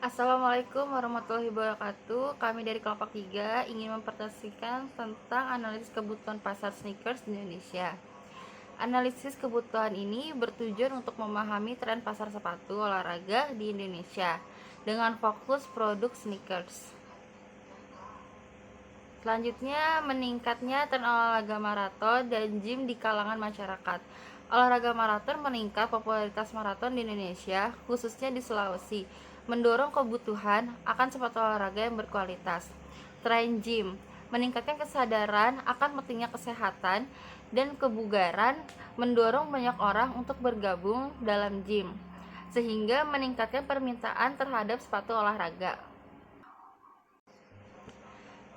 Assalamualaikum warahmatullahi wabarakatuh. Kami dari kelompok 3 ingin mempresentasikan tentang analisis kebutuhan pasar sneakers di Indonesia. Analisis kebutuhan ini bertujuan untuk memahami tren pasar sepatu olahraga di Indonesia dengan fokus produk sneakers. Selanjutnya, meningkatnya tren olahraga maraton dan gym di kalangan masyarakat. Olahraga maraton meningkat popularitas maraton di Indonesia, khususnya di Sulawesi, mendorong kebutuhan akan sepatu olahraga yang berkualitas. Tren gym meningkatkan kesadaran akan pentingnya kesehatan dan kebugaran, mendorong banyak orang untuk bergabung dalam gym, sehingga meningkatkan permintaan terhadap sepatu olahraga.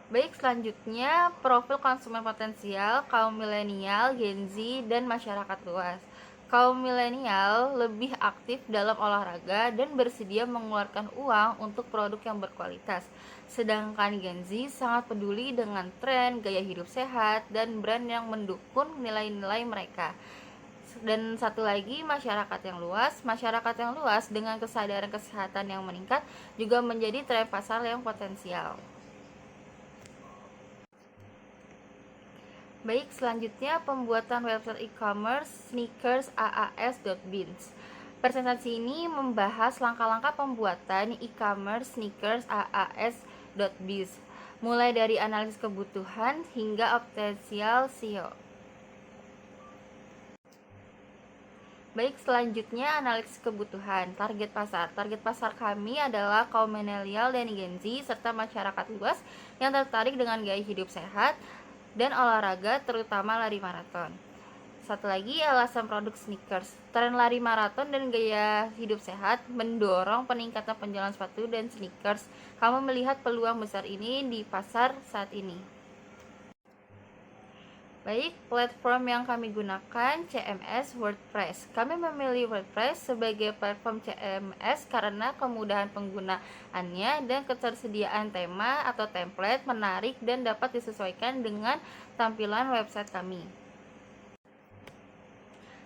Baik, selanjutnya profil konsumen potensial kaum milenial, Gen Z, dan masyarakat luas. Kaum milenial lebih aktif dalam olahraga dan bersedia mengeluarkan uang untuk produk yang berkualitas. Sedangkan Gen Z sangat peduli dengan tren, gaya hidup sehat, dan brand yang mendukung nilai-nilai mereka. Dan satu lagi, masyarakat yang luas. Masyarakat yang luas dengan kesadaran kesehatan yang meningkat juga menjadi tren pasar yang potensial. Baik, selanjutnya pembuatan website e-commerce sneakers.aas.biz. Presentasi ini membahas langkah-langkah pembuatan e-commerce sneakers.aas.biz, mulai dari analisis kebutuhan hingga potensial SEO. Baik, selanjutnya analisis kebutuhan. Target pasar. Target pasar kami adalah kaum milenial dan Gen Z serta masyarakat luas yang tertarik dengan gaya hidup sehat dan olahraga, terutama lari maraton. Satu lagi, alasan produk sneakers. Tren lari maraton dan gaya hidup sehat mendorong peningkatan penjualan sepatu dan sneakers. Kamu melihat peluang besar ini di pasar saat ini. Baik, platform yang kami gunakan CMS WordPress. Kami memilih WordPress sebagai platform CMS karena kemudahan penggunaannya dan ketersediaan tema atau template menarik dan dapat disesuaikan dengan tampilan website kami.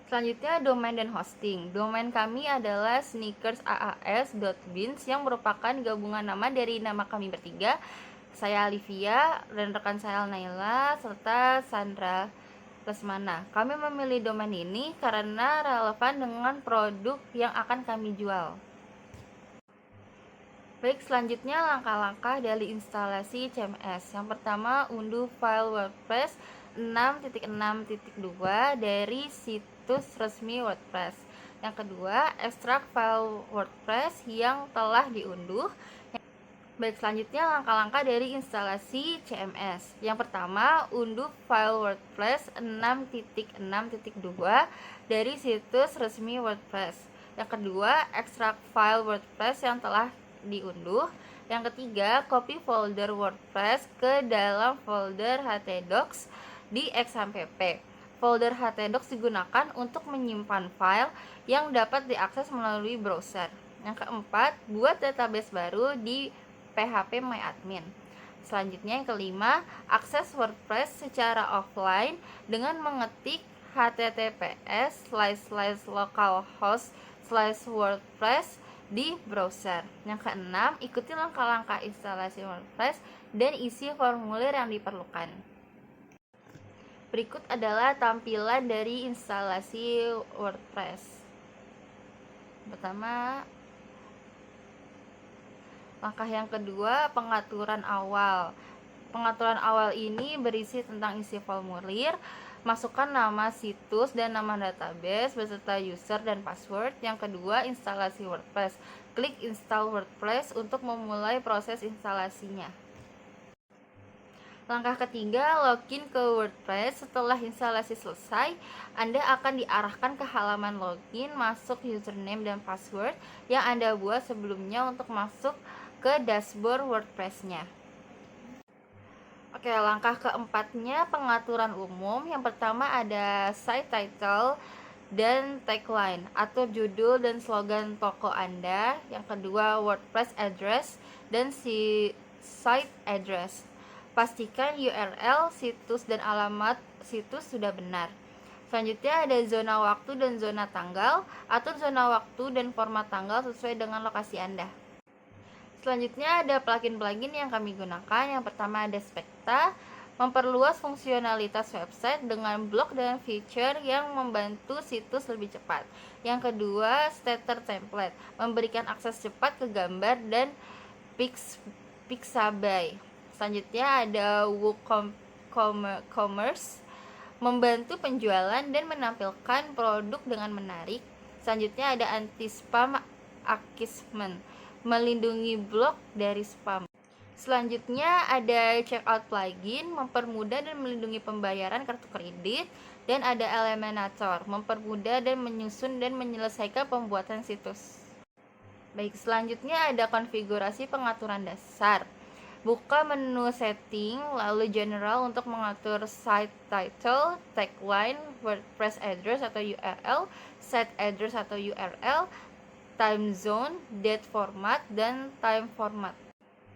Selanjutnya, domain dan hosting. Domain kami adalah sneakersaas.biz yang merupakan gabungan nama dari nama kami bertiga, saya Alivia dan rekan saya Naila serta Sandra Lesmana. Kami memilih domain ini karena relevan dengan produk yang akan kami jual. Baik, selanjutnya langkah-langkah dari instalasi CMS. Yang pertama, unduh file WordPress 6.6.2 dari situs resmi WordPress. Yang kedua, ekstrak file WordPress yang telah diunduh. Baik, selanjutnya langkah-langkah dari instalasi CMS. Yang pertama, unduh file WordPress 6.6.2 dari situs resmi WordPress. Yang kedua, ekstrak file WordPress yang telah diunduh. Yang ketiga, copy folder WordPress ke dalam folder htdocs di XAMPP. Folder htdocs digunakan untuk menyimpan file yang dapat diakses melalui browser. Yang keempat, buat database baru di phpMyAdmin. Selanjutnya yang kelima, akses WordPress secara offline dengan mengetik https://localhost/wordpress di browser. Yang keenam, ikuti langkah-langkah instalasi WordPress dan isi formulir yang diperlukan. Berikut adalah tampilan dari instalasi WordPress. Pertama, langkah yang kedua, pengaturan awal. Pengaturan awal ini berisi tentang isi formulir, masukkan nama situs dan nama database beserta user dan password. Yang kedua, instalasi WordPress. Klik install WordPress untuk memulai proses instalasinya. Langkah ketiga, login ke WordPress. Setelah instalasi selesai, Anda akan diarahkan ke halaman login, masuk username dan password yang Anda buat sebelumnya untuk masuk ke dashboard WordPress-nya. Oke, langkah keempatnya pengaturan umum. Yang pertama ada site title dan tagline, atur judul dan slogan toko Anda. Yang kedua, WordPress address dan site address. Pastikan URL situs dan alamat situs sudah benar. Selanjutnya ada zona waktu dan zona tanggal. Atur zona waktu dan format tanggal sesuai dengan lokasi Anda. Selanjutnya ada plugin-plugin yang kami gunakan. Yang pertama ada Specta, memperluas fungsionalitas website dengan blok dan feature yang membantu situs lebih cepat. Yang kedua, Starter Template, memberikan akses cepat ke gambar dan Pixabay. Selanjutnya ada WooCommerce, membantu penjualan dan menampilkan produk dengan menarik. Selanjutnya ada Anti-Spam Achievement, melindungi blog dari spam. Selanjutnya ada Checkout Plugin, mempermudah dan melindungi pembayaran kartu kredit. Dan ada Elementor, mempermudah dan menyusun dan menyelesaikan pembuatan situs. Baik, selanjutnya ada konfigurasi pengaturan dasar. Buka menu setting, lalu general untuk mengatur site title, tagline, WordPress address atau URL, site address atau URL, time zone, date format, dan time format.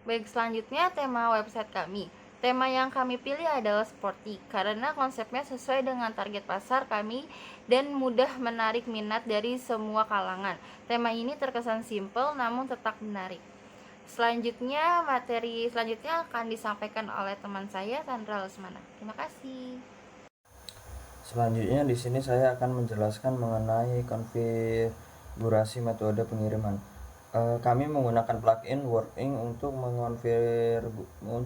Baik, selanjutnya tema website kami. Tema yang kami pilih adalah sporty karena konsepnya sesuai dengan target pasar kami dan mudah menarik minat dari semua kalangan. Tema ini terkesan simpel namun tetap menarik. Selanjutnya, materi selanjutnya akan disampaikan oleh teman saya, Sandra Lesmana. Terima kasih. Selanjutnya di sini saya akan menjelaskan mengenai konfigurasi metode pengiriman. Kami menggunakan plugin Working untuk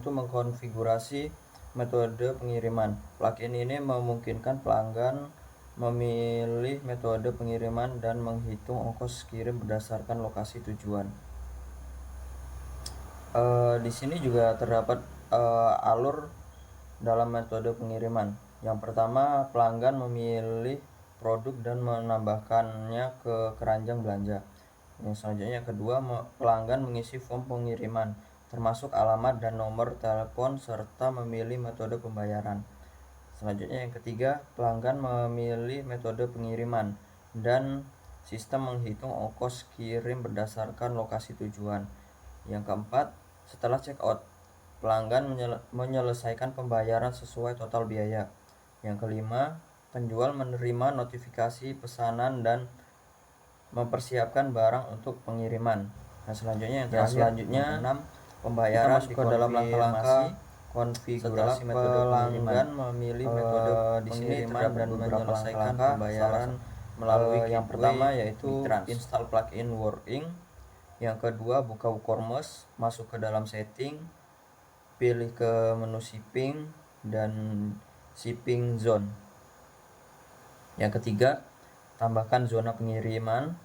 mengkonfigurasi metode pengiriman. Plugin ini memungkinkan pelanggan memilih metode pengiriman dan menghitung ongkos kirim berdasarkan lokasi tujuan. Di sini juga terdapat alur dalam metode pengiriman. Yang pertama, pelanggan memilih produk dan menambahkannya ke keranjang belanja. Yang selanjutnya, yang kedua, pelanggan mengisi form pengiriman, termasuk alamat dan nomor telepon serta memilih metode pembayaran. Selanjutnya, yang ketiga, pelanggan memilih metode pengiriman dan sistem menghitung ongkos kirim berdasarkan lokasi tujuan. Yang keempat, setelah checkout, pelanggan menyelesaikan pembayaran sesuai total biaya. Yang kelima, penjual menerima notifikasi pesanan dan mempersiapkan barang untuk pengiriman. Nah, selanjutnya yang terakhir, yang keenam, pembayaran masuk ke dalam langkah-langkah konfigurasi metode pelanggan memilih metode pengiriman dan menyelesaikan pembayaran melalui yang pertama yaitu install plugin Working. Yang kedua, buka WooCommerce, masuk ke dalam setting, pilih ke menu shipping dan shipping zone. Yang ketiga, tambahkan zona pengiriman.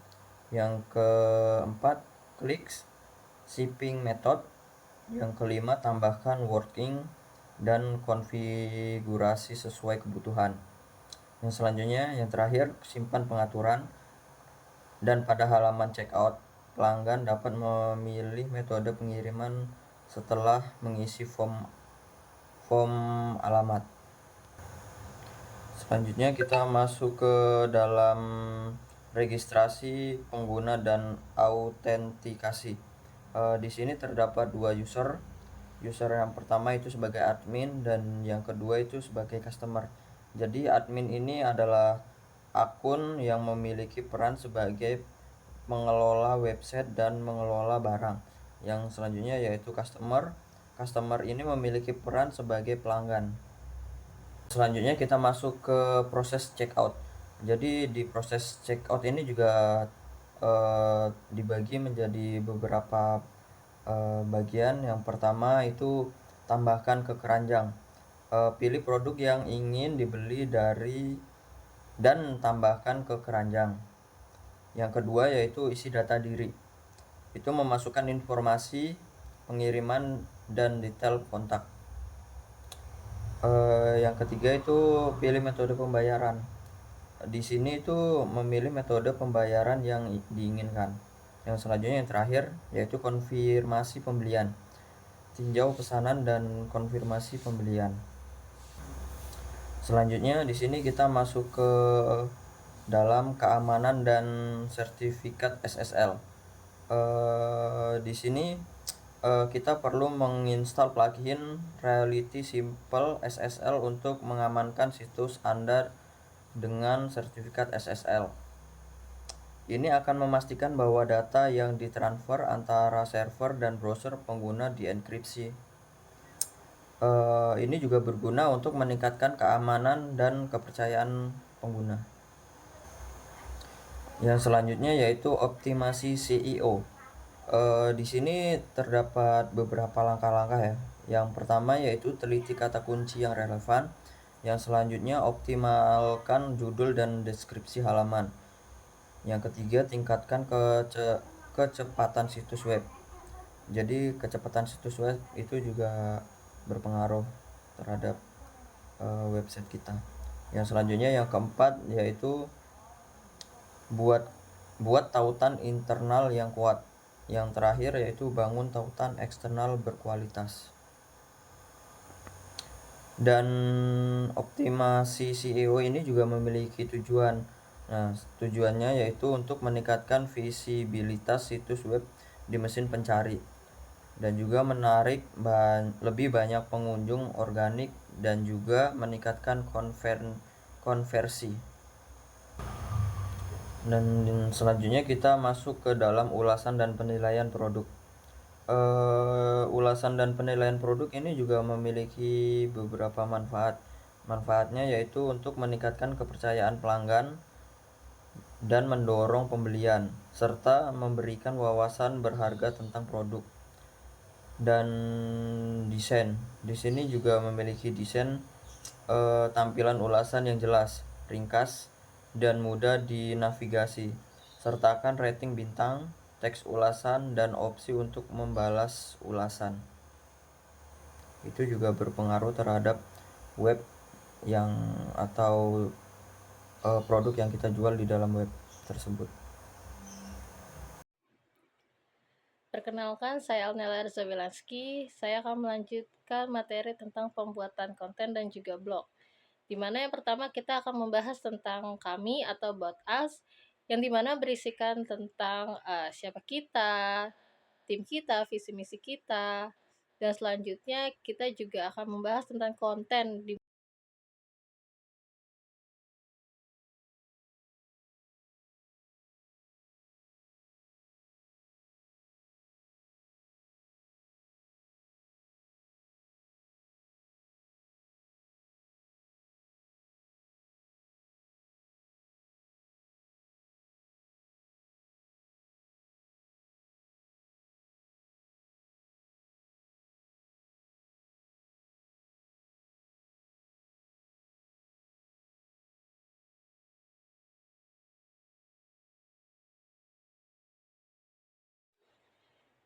Yang keempat, klik shipping method. Yang kelima, tambahkan Working dan konfigurasi sesuai kebutuhan. Yang selanjutnya, yang terakhir, simpan pengaturan. Dan pada halaman checkout, pelanggan dapat memilih metode pengiriman setelah mengisi form alamat. Selanjutnya kita masuk ke dalam registrasi pengguna dan autentikasi. Di sini terdapat dua user. User yang pertama itu sebagai admin dan yang kedua itu sebagai customer. Jadi admin ini adalah akun yang memiliki peran sebagai mengelola website dan mengelola barang. Yang selanjutnya yaitu customer. Customer ini memiliki peran sebagai pelanggan. Selanjutnya kita masuk ke proses checkout. Jadi di proses checkout ini juga dibagi menjadi beberapa bagian. Yang pertama itu tambahkan ke keranjang. Pilih produk yang ingin dibeli dan tambahkan ke keranjang. Yang kedua yaitu isi data diri. Itu memasukkan informasi pengiriman dan detail kontak. Yang ketiga itu pilih metode pembayaran. Di sini itu memilih metode pembayaran yang diinginkan. Yang selanjutnya yang terakhir yaitu konfirmasi pembelian. Tinjau pesanan dan konfirmasi pembelian. Selanjutnya di sini kita masuk ke dalam keamanan dan sertifikat SSL. Di sini kita perlu menginstal plugin Reality Simple SSL untuk mengamankan situs Anda dengan sertifikat SSL. Ini akan memastikan bahwa data yang ditransfer antara server dan browser pengguna dienkripsi. Ini juga berguna untuk meningkatkan keamanan dan kepercayaan pengguna. Yang selanjutnya yaitu optimasi SEO. Di sini terdapat beberapa langkah-langkah ya. Yang pertama yaitu teliti kata kunci yang relevan. Yang selanjutnya optimalkan judul dan deskripsi halaman. Yang ketiga tingkatkan kecepatan situs web. Jadi kecepatan situs web itu juga berpengaruh terhadap website kita. Yang selanjutnya yang keempat yaitu buat tautan internal yang kuat. Yang terakhir yaitu bangun tautan eksternal berkualitas. Dan optimasi SEO ini juga memiliki tujuan. Nah, tujuannya yaitu untuk meningkatkan visibilitas situs web di mesin pencari dan juga menarik lebih banyak pengunjung organik dan juga meningkatkan konversi. Dan selanjutnya kita masuk ke dalam ulasan dan penilaian produk. Ulasan dan penilaian produk ini juga memiliki beberapa manfaat. Manfaatnya yaitu untuk meningkatkan kepercayaan pelanggan dan mendorong pembelian, serta memberikan wawasan berharga tentang produk. Dan desain. Di sini juga memiliki desain tampilan ulasan yang jelas, ringkas, dan mudah dinavigasi. Sertakan rating bintang, teks ulasan, dan opsi untuk membalas ulasan. Itu juga berpengaruh terhadap web yang atau produk yang kita jual di dalam web tersebut. Perkenalkan, saya Alnela Rizawilанski. Saya akan melanjutkan materi tentang pembuatan konten dan juga blog. Di mana yang pertama kita akan membahas tentang kami atau about us, yang dimana berisikan tentang siapa kita, tim kita, visi misi kita, dan selanjutnya kita juga akan membahas tentang konten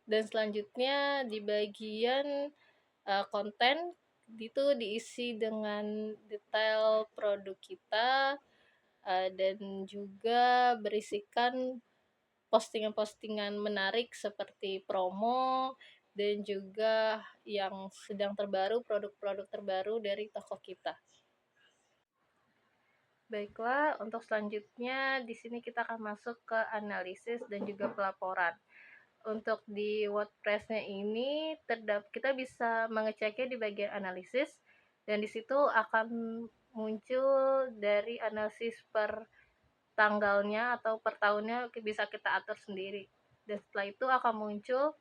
dan selanjutnya di bagian konten itu diisi dengan detail produk kita dan juga berisikan postingan-postingan menarik seperti promo dan juga yang sedang terbaru, produk-produk terbaru dari toko kita. Baiklah, untuk selanjutnya di sini kita akan masuk ke analisis dan juga pelaporan. Untuk di WordPress-nya ini kita bisa mengeceknya di bagian analisis, dan di situ akan muncul dari analisis per tanggalnya atau per tahunnya bisa kita atur sendiri. Dan setelah itu akan muncul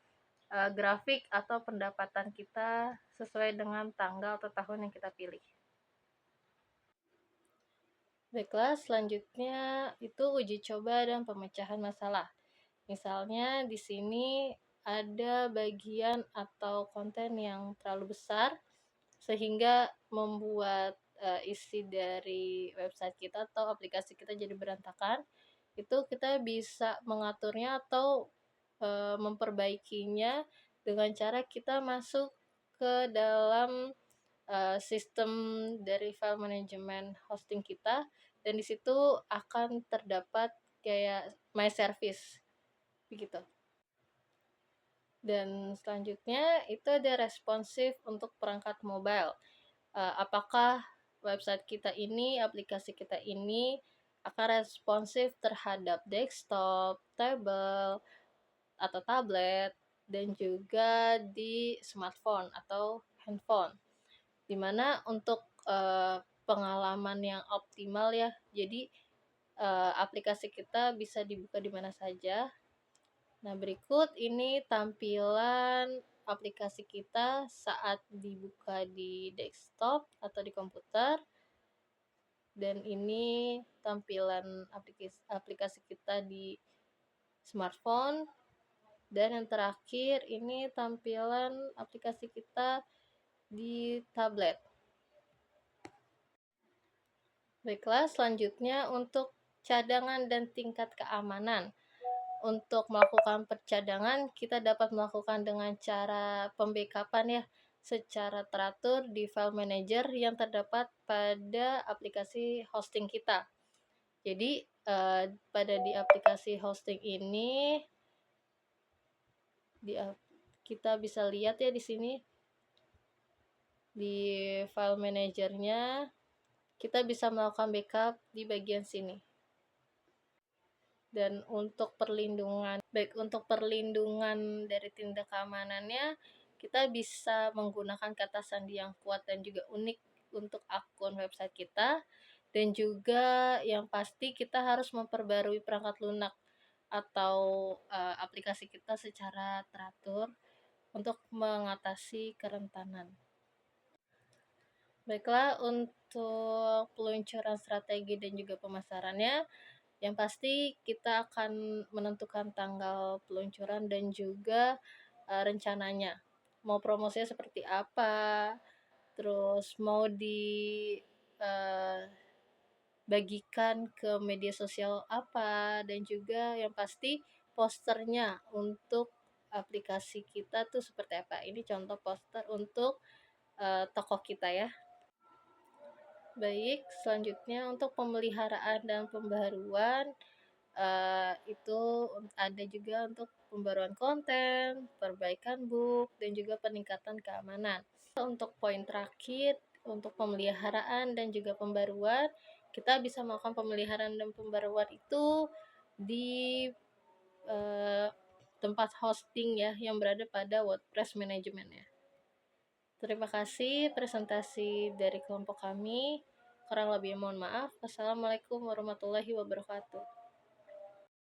grafik atau pendapatan kita sesuai dengan tanggal atau tahun yang kita pilih. Baiklah, selanjutnya itu uji coba dan pemecahan masalah. Misalnya di sini ada bagian atau konten yang terlalu besar sehingga membuat isi dari website kita atau aplikasi kita jadi berantakan. Itu kita bisa mengaturnya atau memperbaikinya dengan cara kita masuk ke dalam sistem dari file manajemen hosting kita, dan di situ akan terdapat kayak my service begitu. Dan selanjutnya itu ada responsif untuk perangkat mobile. Apakah website kita ini, aplikasi kita ini akan responsif terhadap desktop, tablet, atau tablet, dan juga di smartphone atau handphone. Dimana untuk pengalaman yang optimal ya, jadi aplikasi kita bisa dibuka di mana saja. Nah, berikut ini tampilan aplikasi kita saat dibuka di desktop atau di komputer. Dan ini tampilan aplikasi kita di smartphone. Dan yang terakhir ini tampilan aplikasi kita di tablet. Baiklah, selanjutnya untuk cadangan dan tingkat keamanan. Untuk melakukan percadangan, kita dapat melakukan dengan cara pembackupan ya, secara teratur di file manager yang terdapat pada aplikasi hosting kita. Jadi, pada di aplikasi hosting ini, kita bisa lihat ya di sini, di file manajernya, kita bisa melakukan backup di bagian sini. Dan untuk perlindungan, baik untuk perlindungan dari tindak keamanannya, kita bisa menggunakan kata sandi yang kuat dan juga unik untuk akun website kita. Dan juga yang pasti kita harus memperbarui perangkat lunak atau aplikasi kita secara teratur untuk mengatasi kerentanan. Baiklah, untuk peluncuran strategi dan juga pemasarannya, yang pasti kita akan menentukan tanggal peluncuran dan juga rencananya. Mau promosinya seperti apa, terus mau dibagikan ke media sosial apa, dan juga yang pasti posternya untuk aplikasi kita tuh seperti apa. Ini contoh poster untuk toko kita ya. Baik, selanjutnya untuk pemeliharaan dan pembaruan itu ada juga untuk pembaruan konten, perbaikan book, dan juga peningkatan keamanan. Untuk poin terakhir, untuk pemeliharaan dan juga pembaruan, kita bisa melakukan pemeliharaan dan pembaruan itu di tempat hosting ya yang berada pada WordPress manajemennya. Terima kasih presentasi dari kelompok kami. Kurang lebih mohon maaf. Wassalamualaikum warahmatullahi wabarakatuh.